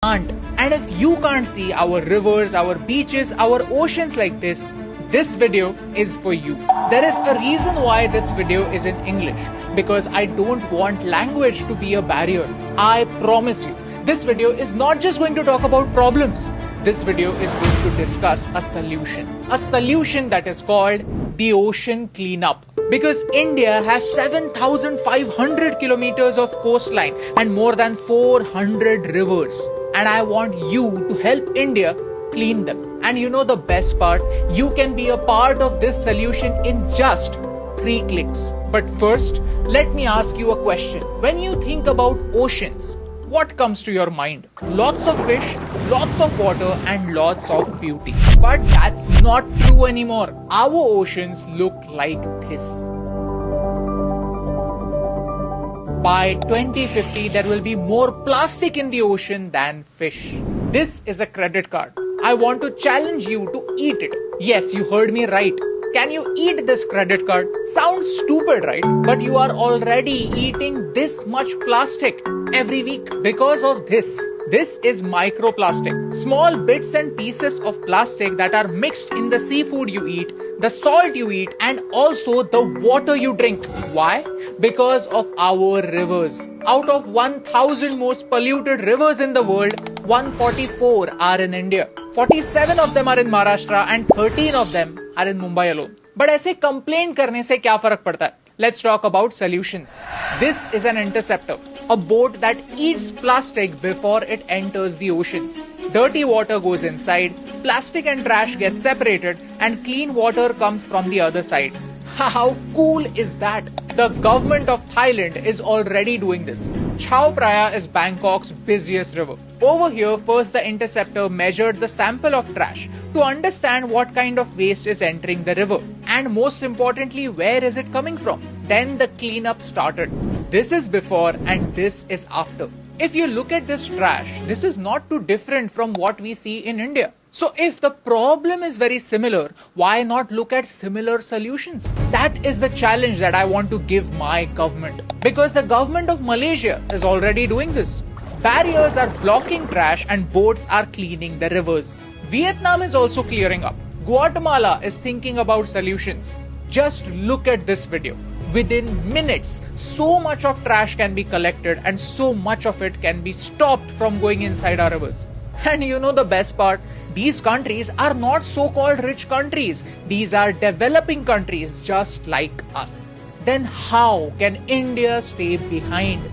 can't. And if you can't see our rivers, our beaches, our oceans like this video is for you. There is a reason why this video is in English, because I don't want language to be a barrier. I promise you, this video is not just going to talk about problems. This video is going to discuss a solution that is called the ocean cleanup. Because India has 7,500 kilometers of coastline and more than 400 rivers. And I want you to help India clean them. And you know the best part? You can be a part of this solution in just 3 clicks. But first, let me ask you a question. When you think about oceans, what comes to your mind? Lots of fish, lots of water, and lots of beauty. But that's not true anymore. Our oceans look like this. By 2050, there will be more plastic in the ocean than fish. This is a credit card. I want to challenge you to eat it. Yes, you heard me right. Can you eat this credit card? Sounds stupid, right? But you are already eating this much plastic every week because of this. This is microplastic. Small bits and pieces of plastic that are mixed in the seafood you eat, the salt you eat, and also the water you drink. Why? Because of our rivers. Out of 1,000 most polluted rivers in the world, 144 are in India. 47 of them are in Maharashtra and 13 of them are in Mumbai alone. But ऐसे complain करने से क्या फर्क पड़ता है? Let's talk about solutions. This is an interceptor, a boat that eats plastic before it enters the oceans. Dirty water goes inside, plastic and trash get separated, and clean water comes from the other side. How cool is that? The government of Thailand is already doing this. Chao Phraya is Bangkok's busiest river. Over here, first the interceptor measured the sample of trash to understand what kind of waste is entering the river. And most importantly, where is it coming from? Then the cleanup started. This is before and this is after. If you look at this trash, this is not too different from what we see in India. So if the problem is very similar, why not look at similar solutions? That is the challenge that I want to give my government. Because the government of Malaysia is already doing this. Barriers are blocking trash and boats are cleaning the rivers. Vietnam is also clearing up. Guatemala is thinking about solutions. Just look at this video. Within minutes, so much of trash can be collected and so much of it can be stopped from going inside our rivers. And you know the best part? These countries are not so-called rich countries. These are developing countries just like us. Then how can India stay behind?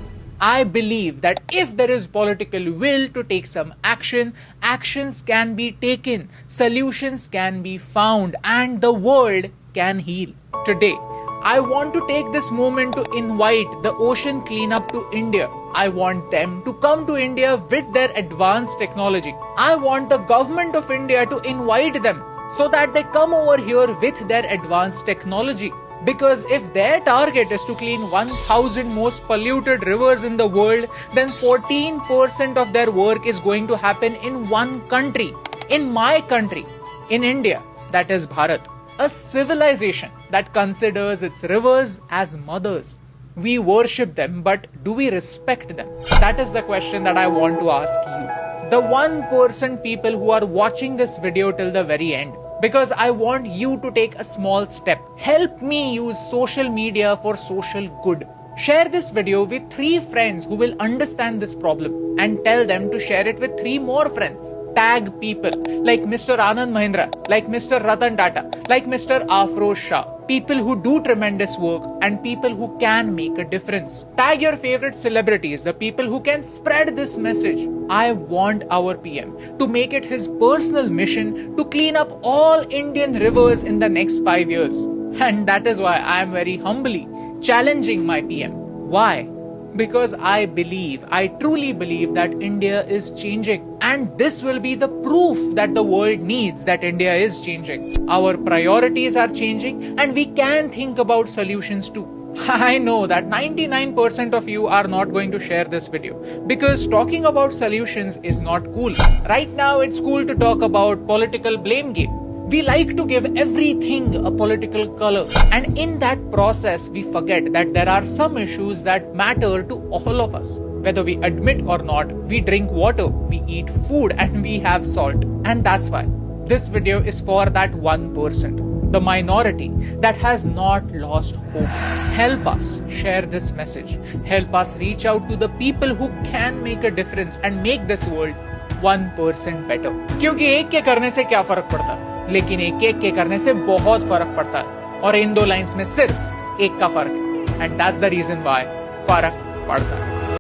I believe that if there is political will to take some action, actions can be taken, solutions can be found, and the world can heal. Today, I want to take this moment to invite the ocean cleanup to India. I want them to come to India with their advanced technology. I want the government of India to invite them so that they come over here with their advanced technology. Because if their target is to clean 1,000 most polluted rivers in the world, then 14% of their work is going to happen in one country. In my country, in India, that is Bharat. A civilization that considers its rivers as mothers. We worship them, but do we respect them? That is the question that I want to ask you. The 1% people who are watching this video till the very end. Because I want you to take a small step. Help me use social media for social good. Share this video with 3 friends who will understand this problem and tell them to share it with 3 more friends. Tag people like Mr. Anand Mahindra, like Mr. Ratan Tata, like Mr. Afroz Shah. People who do tremendous work and people who can make a difference. Tag your favorite celebrities, the people who can spread this message. I want our PM to make it his personal mission to clean up all Indian rivers in the next 5 years. And that is why I am very humbly challenging my PM. Why? Because I truly believe that India is changing. And this will be the proof that the world needs that India is changing. Our priorities are changing and we can think about solutions too. I know that 99% of you are not going to share this video because talking about solutions is not cool. Right now it's cool to talk about political blame game. We like to give everything a political color, and in that process we forget that there are some issues that matter to all of us. Whether we admit or not, we drink water, we eat food, and we have salt. And that's why this video is for that 1%, the minority that has not lost hope. Help us share this message. Help us reach out to the people who can make a difference and make this world 1% better. क्योंकि एक के करने से क्या फर्क पड़ता है, लेकिन एक के करने से बहुत फर्क पड़ता है, और इन दो लाइंस में सिर्फ एक का फर्क है, and that's the reason why फर्क पड़ता है.